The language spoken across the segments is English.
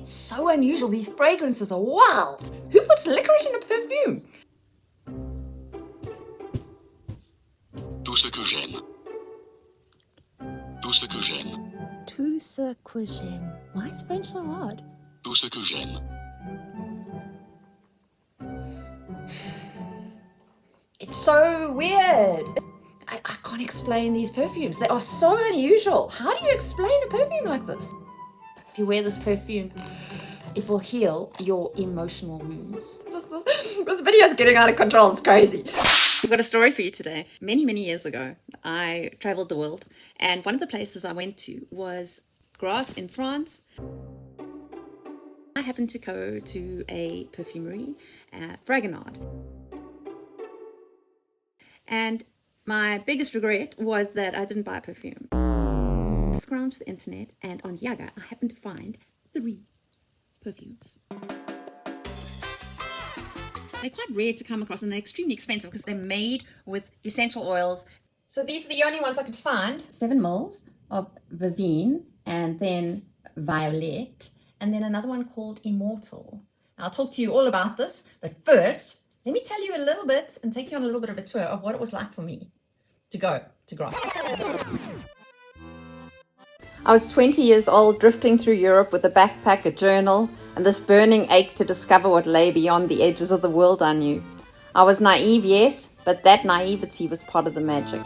It's so unusual. These fragrances are wild. Who puts licorice in a perfume? Tout ce que j'aime. Tout ce que j'aime. Tout ce que j'aime. Why is French so hard? Tout ce que j'aime. It's so weird. I can't explain these perfumes. They are so unusual. How do you explain a perfume like this? If you wear this perfume, it will heal your emotional wounds. Just this video is getting out of control. It's crazy. I've got a story for you today. Many, many years ago, I traveled the world, and one of the places I went to was Grasse in France. I happened to go to a perfumery, Fragonard. And my biggest regret was that I didn't buy a perfume. I scrounged the internet, and on Yaga, I happened to find 3 perfumes. They're quite rare to come across, and they're extremely expensive because they're made with essential oils. So these are the only ones I could find. 7 mils of Verveine, and then Violette, and then another one called Immortelle. I'll talk to you all about this, but first, let me tell you a little bit and take you on a little bit of a tour of what it was like for me to go to Grasse. I was 20 years old, drifting through Europe with a backpack, a journal, and this burning ache to discover what lay beyond the edges of the world I knew. I was naive, yes, but that naivety was part of the magic.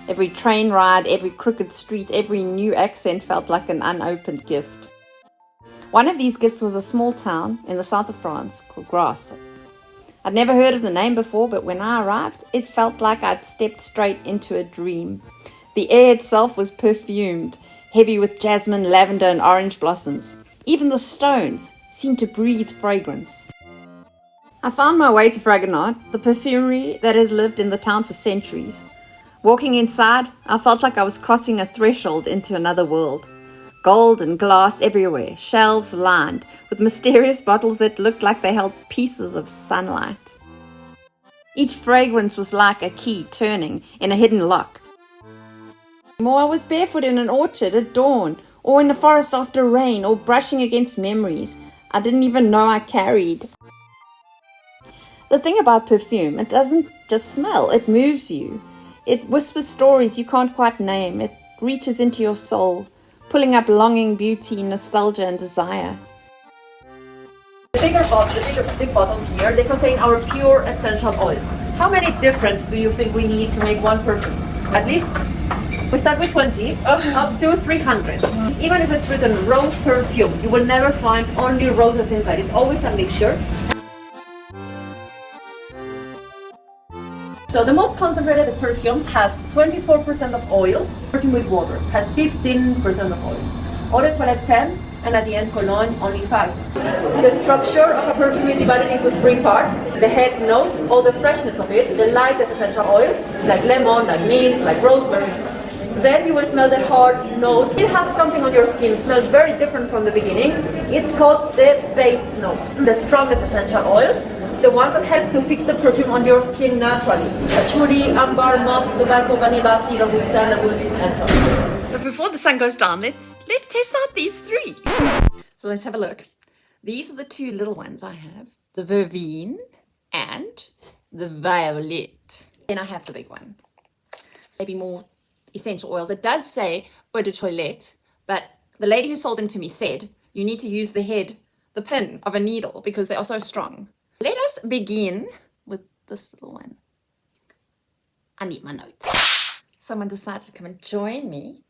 Every train ride, every crooked street, every new accent felt like an unopened gift. One of these gifts was a small town in the south of France called Grasse. I'd never heard of the name before, but when I arrived, it felt like I'd stepped straight into a dream. The air itself was perfumed, heavy with jasmine, lavender, and orange blossoms. Even the stones seemed to breathe fragrance. I found my way to Fragonard, the perfumery that has lived in the town for centuries. Walking inside, I felt like I was crossing a threshold into another world. Gold and glass everywhere, shelves lined with mysterious bottles that looked like they held pieces of sunlight. Each fragrance was like a key turning in a hidden lock. Or I was barefoot in an orchard at dawn, or in the forest after rain, or brushing against memories I didn't even know I carried. The thing about perfume, it doesn't just smell, it moves you. It whispers stories you can't quite name. It reaches into your soul, pulling up longing, beauty, nostalgia, and desire. The big bottles here, they contain our pure essential oils. How many different do you think we need to make one perfume? At least we start with 20, up to 300. Even if it's written rose perfume, you will never find only roses inside. It's always a mixture. So the most concentrated perfume has 24% of oils. Perfume with water has 15% of oils. Eau de toilette 10, and at the end cologne only 5. The structure of a perfume is divided into 3 parts. The head note, all the freshness of it, the lightest essential oils, like lemon, like mint, like rosemary. Then you will smell the heart note. You have something on your skin, smells very different from the beginning. It's called the base note. The strongest essential oils, the ones that help to fix the perfume on your skin naturally. Patchouli, amber, musk, tobacco, vanilla, cedarwood, sandalwood, and so on. So before the sun goes down, let's test out these 3. So let's have a look. These are the 2 little ones I have. The Verveine and the Violette. Then I have the big one. Maybe more essential oils. It does say eau de toilette, but the lady who sold them to me said you need to use the pin of a needle because they are so strong. Let us begin with this little one. I need my notes. Someone decided to come and join me.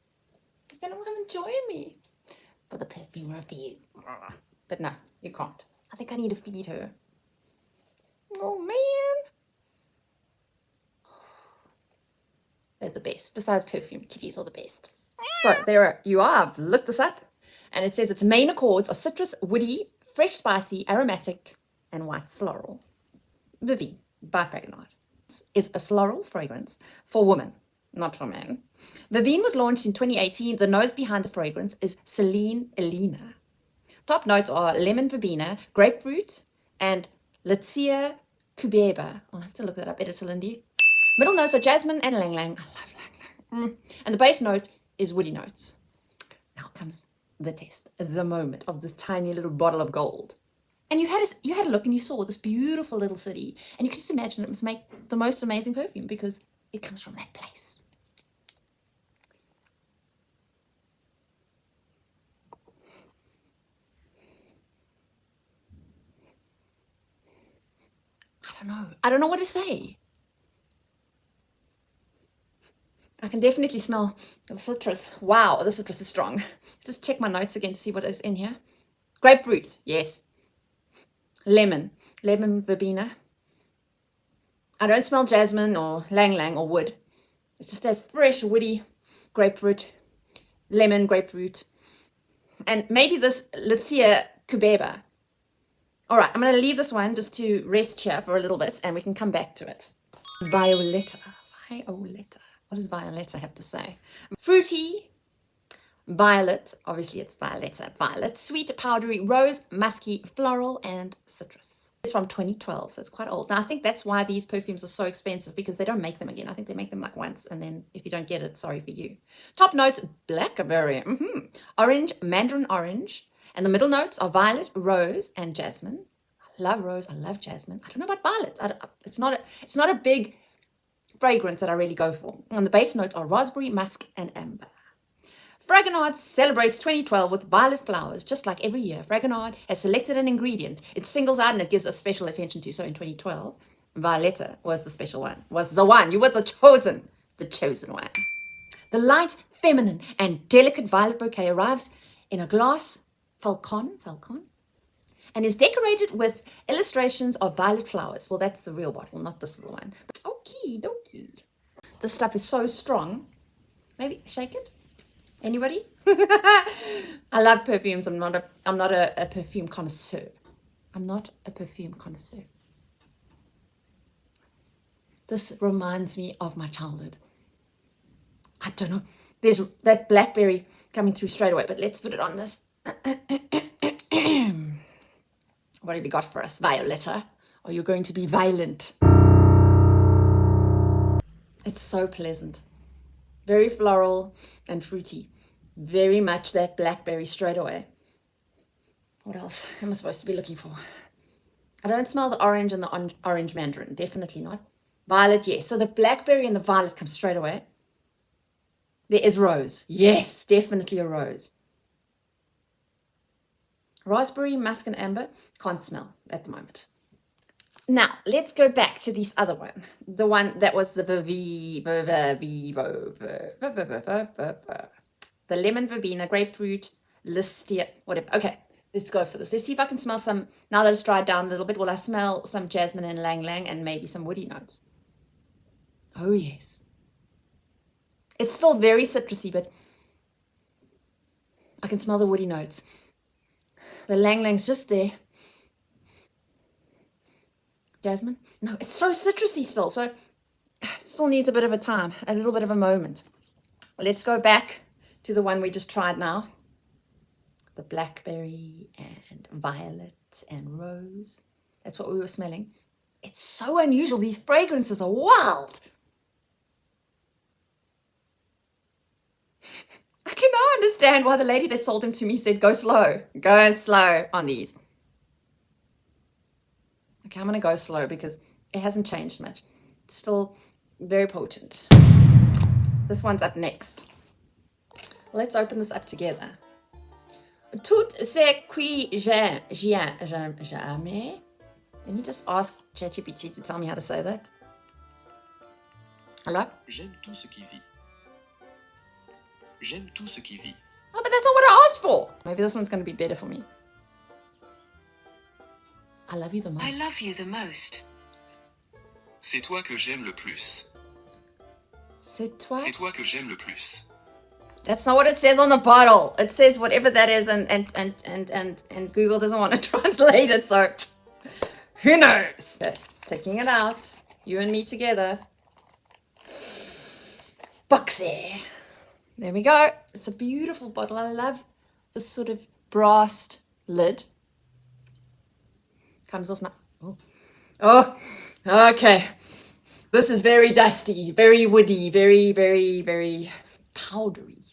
You're going to come and join me for the perfume review. But no, you can't. I think I need to feed her. Oh, man. They're the best. Besides perfume, kitties are the best. So there you are. I've looked this up. And it says its main accords are citrus, woody, fresh, spicy, aromatic, and white floral. Verveine by Fragonard is a floral fragrance for women, not for men. Verveine was launched in 2018. The nose behind the fragrance is Celine Elena. Top notes are lemon verbena, grapefruit, and Latia cubeba. I'll have to look that up, Editor Lindy. Middle notes are jasmine and lang lang. I love lang lang. And the base note is woody notes. Now comes the test, the moment of this tiny little bottle of gold. And you had a look and you saw this beautiful little city, and you could just imagine it must make the most amazing perfume because it comes from that place. I don't know what to say. I can definitely smell the citrus. Wow, the citrus is strong. Let's just check my notes again to see what is in here. Grapefruit, yes. Lemon verbena. I don't smell jasmine or lang lang or wood. It's just that fresh, woody grapefruit, lemon, grapefruit. And maybe this Lycia cubeba. All right, I'm going to leave this one just to rest here for a little bit and we can come back to it. Violetta. What does Violetta have to say? Fruity, violet, obviously it's Violetta, violet, sweet, powdery, rose, musky, floral, and citrus. It's from 2012, so it's quite old. Now, I think that's why these perfumes are so expensive, because they don't make them again. I think they make them like once, and then if you don't get it, sorry for you. Top notes, blackberry, orange, mandarin orange, and the middle notes are violet, rose, and jasmine. I love rose, I love jasmine. I don't know about violet. It's not a big fragrance that I really go for. And the base notes are raspberry, musk, and amber. Fragonard celebrates 2012 with violet flowers. Just like every year, Fragonard has selected an ingredient it singles out and it gives a special attention to. So in 2012, Violetta was the special one, was the one. You were the chosen one. The light, feminine, and delicate violet bouquet arrives in a glass falcon, and is decorated with illustrations of violet flowers. Well, that's the real bottle, not this little one. But okie dokie. This stuff is so strong. Maybe shake it. Anybody? I love perfumes. I'm not a perfume connoisseur. This reminds me of my childhood. I don't know. There's that blackberry coming through straight away, but let's put it on this. What have you got for us, Violetta? Are you going to be violent? It's so pleasant. Very floral and fruity. Very much that blackberry straight away. What else am I supposed to be looking for? I don't smell the orange and the orange mandarin. Definitely not. Violet, yes. So the blackberry and the violet come straight away. There is rose. Yes, definitely a rose. Raspberry, musk, and amber. Can't smell at the moment. Now, let's go back to this other one. The one that was the the lemon verbena, grapefruit, Lycia, whatever. Okay, let's go for this. Let's see if I can smell some, now that it's dried down a little bit, will I smell some jasmine and lang lang and maybe some woody notes? Oh, yes. It's still very citrusy, but I can smell the woody notes. The lang lang's just there. Jasmine? No, it's so citrusy still, so it still needs a bit of a time, a little bit of a moment. Let's go back to the one we just tried now. The blackberry and violet and rose. That's what we were smelling. It's so unusual. These fragrances are wild. I can now understand why the lady that sold them to me said, go slow on these. Okay, I'm going to go slow because it hasn't changed much. It's still very potent. This one's up next. Let's open this up together. Tout ce qui jamais. Let me just ask ChatGPT to tell me how to say that. Hello? J'aime tout ce qui vit. J'aime tout ce qui vit. Oh, but that's not what I asked for. Maybe this one's going to be better for me. I love you the most. I love you the most. C'est toi que j'aime le plus. C'est toi? C'est toi que j'aime le plus. That's not what it says on the bottle. It says whatever that is, and Google doesn't want to translate it, so who knows? Okay, taking it out. You and me together. Boxy. There we go. It's a beautiful bottle. I love this sort of brassed lid. Comes off now. Oh, okay. This is very dusty, very woody, very, very, very powdery.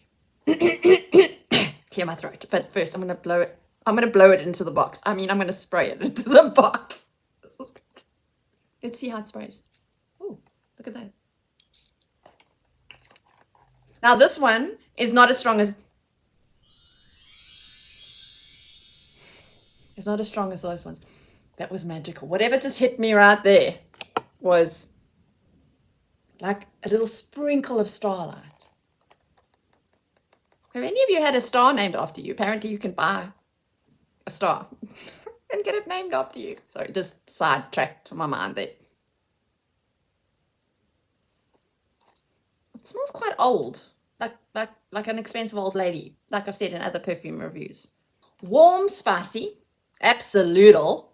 clear my throat. But first, I'm gonna blow it. I'm gonna blow it into the box. I mean, I'm gonna spray it into the box. This is great. Let's see how it sprays. Oh, look at that. Now this one is not as strong as. It's not as strong as those ones. That was magical. Whatever just hit me right there was like a little sprinkle of starlight. Have any of you had a star named after you? Apparently you can buy a star and get it named after you. Sorry, just sidetracked my mind there. It smells quite old, like an expensive old lady, like I've said in other perfume reviews. Warm, spicy, absolutal,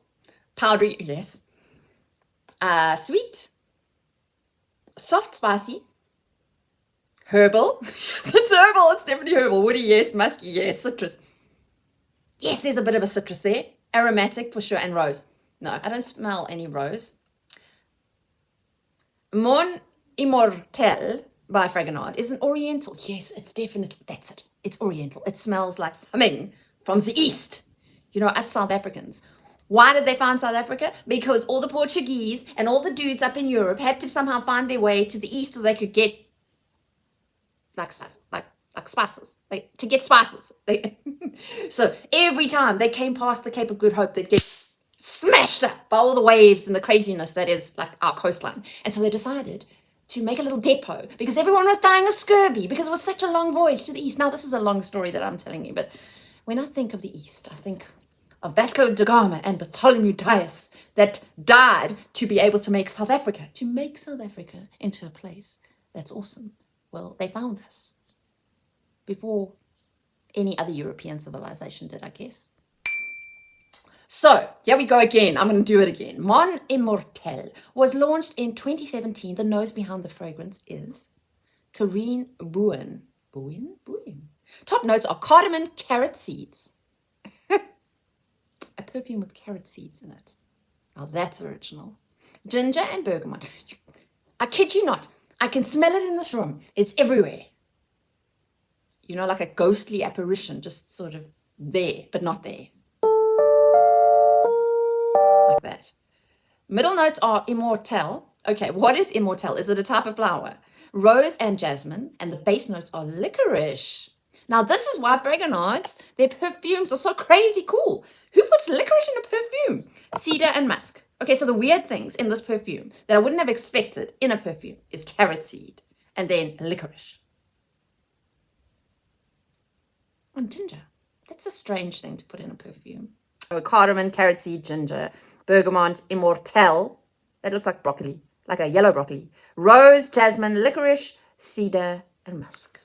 powdery, yes. Sweet, soft, spicy, herbal. It's herbal, it's definitely herbal. Woody, yes. Musky, yes. Citrus. Yes, there's a bit of a citrus there. Aromatic for sure, and rose. No, I don't smell any rose. Mon Immortelle by Fragonard is an oriental. Yes, it's definitely, that's it. It's oriental. It smells like something from the East. You know, us South Africans. Why did they find South Africa? Because all the Portuguese and all the dudes up in Europe had to somehow find their way to the East so they could get like stuff, like spices. To get spices. So every time they came past the Cape of Good Hope, they'd get smashed up by all the waves and the craziness that is like our coastline. And so they decided to make a little depot because everyone was dying of scurvy because it was such a long voyage to the East. Now, this is a long story that I'm telling you, but when I think of the East, I think of Vasco da Gama and Bartholomew Dias that died to be able to make South Africa into a place that's awesome. Well, they found us before any other European civilization did, I guess. So, here we go again. I'm going to do it again. Mon Immortelle was launched in 2017. The nose behind the fragrance is Carine Bouin. Bouin? Top notes are cardamom, carrot seeds. A perfume with carrot seeds in it. Now that's original. Ginger and bergamot. I kid you not. I can smell it in this room. It's everywhere. You know, like a ghostly apparition, just sort of there, but not there. Like that. Middle notes are Immortelle. Okay, what is Immortelle? Is it a type of flower? Rose and jasmine, and the base notes are licorice. Now, this is why Fragonards, their perfumes are so crazy cool. Who puts licorice in a perfume? Cedar and musk. Okay, so the weird things in this perfume that I wouldn't have expected in a perfume is carrot seed and then licorice. And ginger. That's a strange thing to put in a perfume. So cardamom, carrot seed, ginger, bergamot, Immortelle. That looks like broccoli, like a yellow broccoli. Rose, jasmine, licorice, cedar, and musk.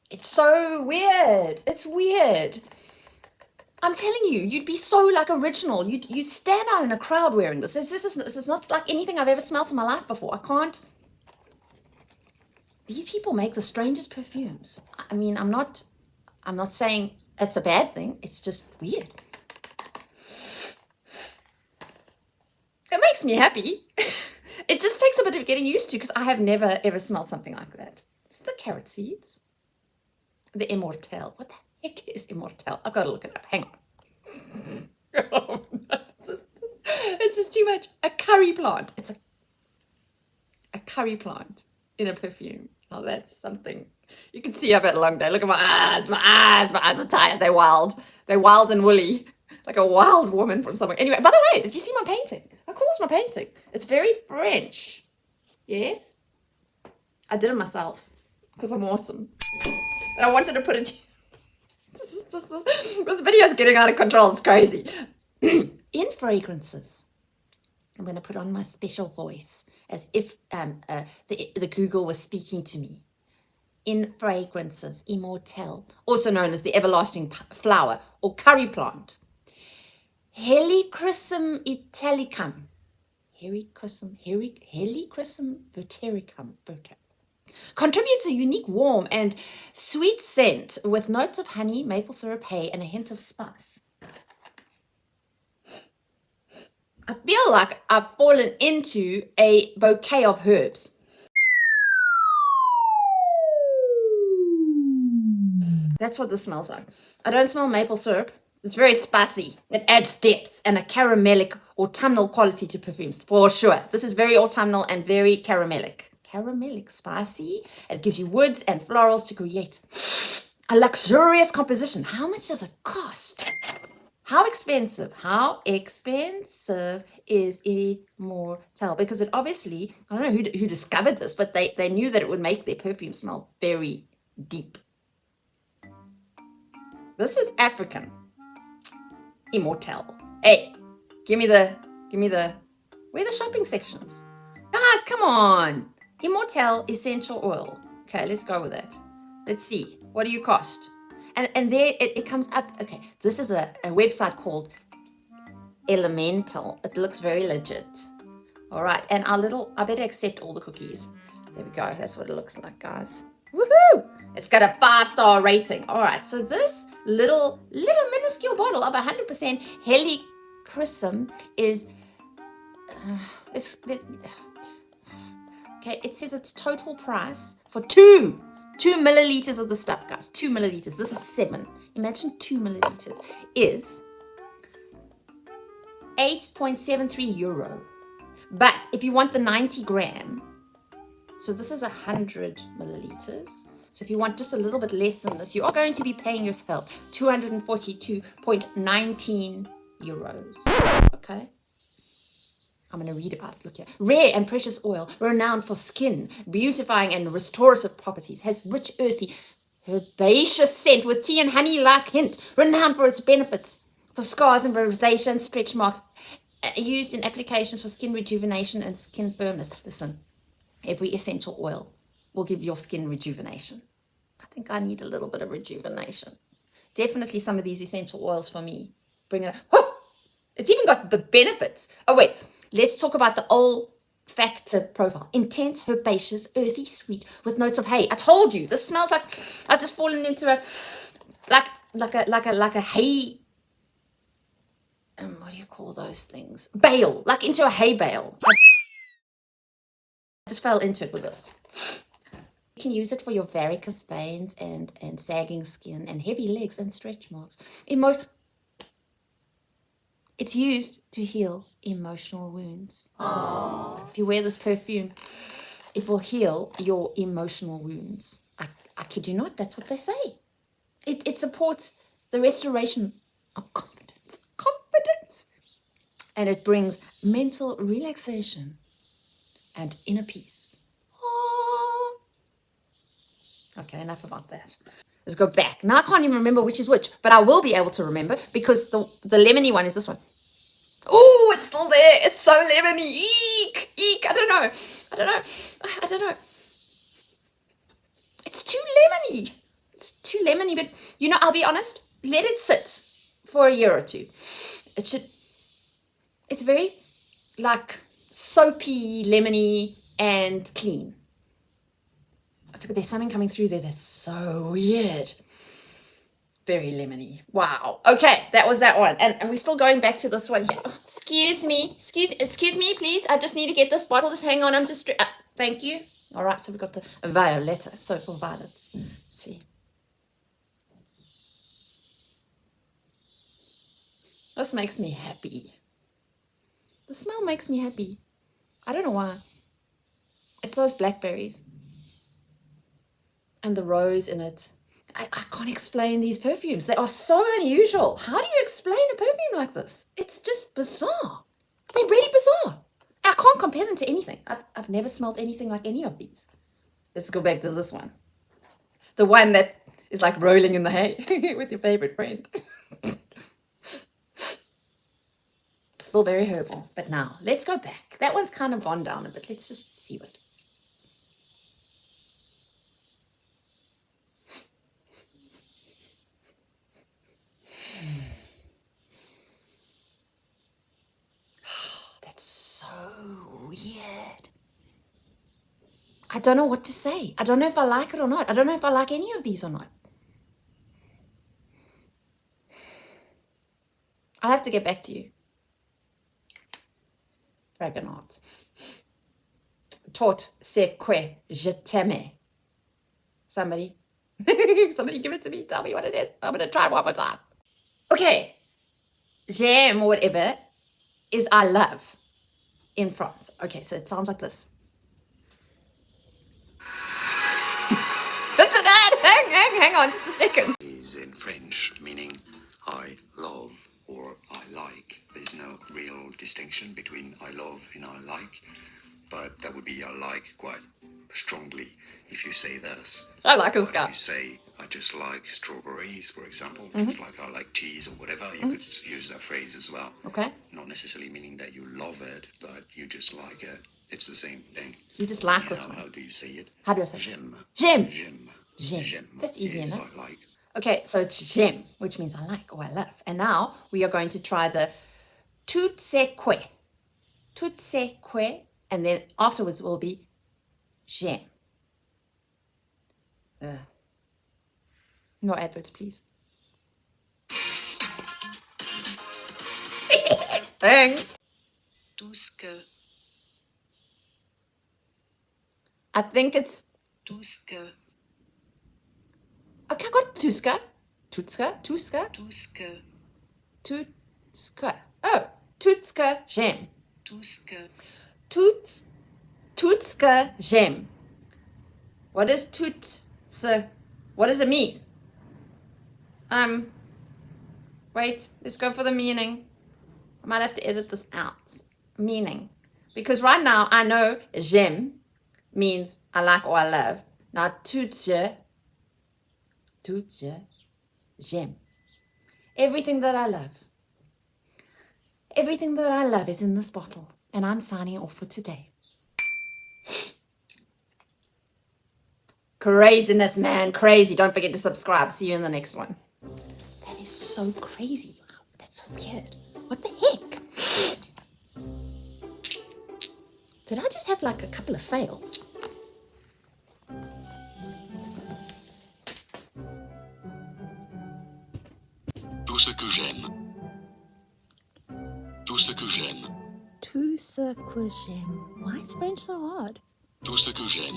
It's so weird. It's weird. I'm telling you, you'd be so like original. You'd stand out in a crowd wearing this. This is not like anything I've ever smelled in my life before. I can't. These people make the strangest perfumes. I mean, I'm not saying it's a bad thing. It's just weird. It makes me happy. It just takes a bit of getting used to because I have never ever smelled something like that. It's the carrot seeds. The Immortelle. What the heck is Immortelle? I've got to look it up. Hang on. Oh, no, it's just too much. A curry plant. It's a curry plant in a perfume. Oh, that's something. You can see I've had a long day. Look at my eyes. My eyes are tired. They're wild. They're wild and woolly. Like a wild woman from somewhere. Anyway, by the way, did you see my painting? How cool is my painting? It's very French. Yes? I did it myself because I'm awesome. And I wanted to put it. This video is getting out of control. It's crazy. In fragrances, I'm going to put on my special voice as if the Google was speaking to me. In fragrances, Immortelle, also known as the everlasting flower or curry plant. Helichrysum italicum. Helichrysum botericum. Contributes a unique warm and sweet scent with notes of honey, maple syrup, hay, and a hint of spice. I feel like I've fallen into a bouquet of herbs. That's what this smells like. I don't smell maple syrup. It's very spicy. It adds depth and a caramelic autumnal quality to perfumes, for sure. This is very autumnal and very caramelic. Caramelic, spicy. It gives you woods and florals to create a luxurious composition. How much does it cost? How expensive? How expensive is Immortelle? Because it obviously, I don't know who discovered this, but they knew that it would make their perfume smell very deep. This is African. Immortelle. Hey, give me the, where are the shopping sections? Guys, come on. Immortelle essential oil. Okay, let's go with that. Let's see. What do you cost? And there it comes up. Okay, this is a website called Elemental. It looks very legit. All right, and I better accept all the cookies. There we go. That's what it looks like, guys. Woohoo! It's got a 5-star rating. All right, so this little minuscule bottle of 100% helichrysum is okay. It says its total price for 2 milliliters of the stuff, guys. 2 milliliters. This is 7. Imagine 2 milliliters is €8.73. But if you want the 90 gram, so this is 100 milliliters. So if you want just a little bit less than this, you are going to be paying yourself €242.19. Okay. I'm going to read about it. Look here. Rare and precious oil, renowned for skin, beautifying and restorative properties, has rich, earthy, herbaceous scent with tea and honey-like hint, renowned for its benefits for scars and rosacea and stretch marks, used in applications for skin rejuvenation and skin firmness. Listen, every essential oil will give your skin rejuvenation. I think I need a little bit of rejuvenation. Definitely some of these essential oils for me. Bring it up. Oh, it's even got the benefits. Oh, wait. Let's talk about the olfactive profile. Intense, herbaceous, earthy, sweet, with notes of hay. I told you, this smells like I've just fallen into a like a hay. What do you call those things? Bale, like into a hay bale. I just fell into it with this. You can use it for your varicose veins and sagging skin and heavy legs and stretch marks. It's used to heal emotional wounds. Aww. If you wear this perfume, it will heal your emotional wounds. I kid you not, that's what they say. It supports the restoration of confidence. And it brings mental relaxation and inner peace. Oh. Okay, enough about that. Let's go back. Now I can't even remember which is which, but I will be able to remember because the lemony one is this one. Oh, it's still there. It's so lemony. Eek, eek. I don't know. It's too lemony. But I'll be honest. Let it sit for a year or two. It's very like soapy, lemony, and clean. Okay, but there's something coming through there that's so weird. Very lemony. Wow. Okay, that was that one. And we're still going back to this one here. Oh, excuse me, please. I just need to get this bottle. Just hang on. I'm just... thank you. All right, so we've got the Violette. So for violets. Let's see. This makes me happy. The smell makes me happy. I don't know why. It's those blackberries. And the rose in it. I can't explain these perfumes. They are so unusual. How do you explain a perfume like this? It's just bizarre. They're really bizarre. I can't compare them to anything. I've never smelled anything like any of these. Let's go back to this one. The one that is like rolling in the hay with your favorite friend. Still very herbal. But now, let's go back. That one's kind of gone down a bit. Let's just see what... That's so weird. I don't know what to say. I don't know if I like it or not. I don't know if I like any of these or not. I'll have to get back to you. Fragonard. Tout ce que je t'aime. Somebody give it to me. Tell me what it is. I'm going to try it one more time. Okay. J'aime or whatever is I love in France. Okay, so it sounds like this. That's an ad. Hang on just a second. Is in French, meaning I love or I like. There's no real distinction between I love and I like, but that would be I like quite strongly if you say this. I like this guy. If you say I just like strawberries, for example, just like I like cheese or whatever, you could use that phrase as well. Okay. Not necessarily meaning that you love it, but you just like it. It's the same thing. You just like You this know, one. how do you say it? How do I say it? J'aime. J'aime. J'aime. J'aime. J'aime That's easy is enough. I like. Okay, so it's j'aime, which means I like or I love. And now we are going to try the tout ce que. Tout ce que. And then afterwards will be j'aime. No adverts, please. Dang. Tout ce que, I think it's... tout ce que, Okay, I got tuska. Tutska. Tuska. tout ce que, Tutska. Oh, tutska j'aime. tout ce que, Tutska j'aime. What is tutsa? What does it mean? Wait, let's go for the meaning. I might have to edit this out. Meaning. Because right now I know j'aime means I like or I love. Now tutsa j'aime. Everything that I love. Everything that I love is in this bottle. And I'm signing off for today. Craziness, man. Crazy. Don't forget to subscribe. See you in the next one. That is so crazy. Wow, that's so weird. What the heck? Did I just have like a couple of fails? Tout ce que j'aime. Tout ce que j'aime. Tout ce que j'aime. Why is French so hard? Tout ce que j'aime.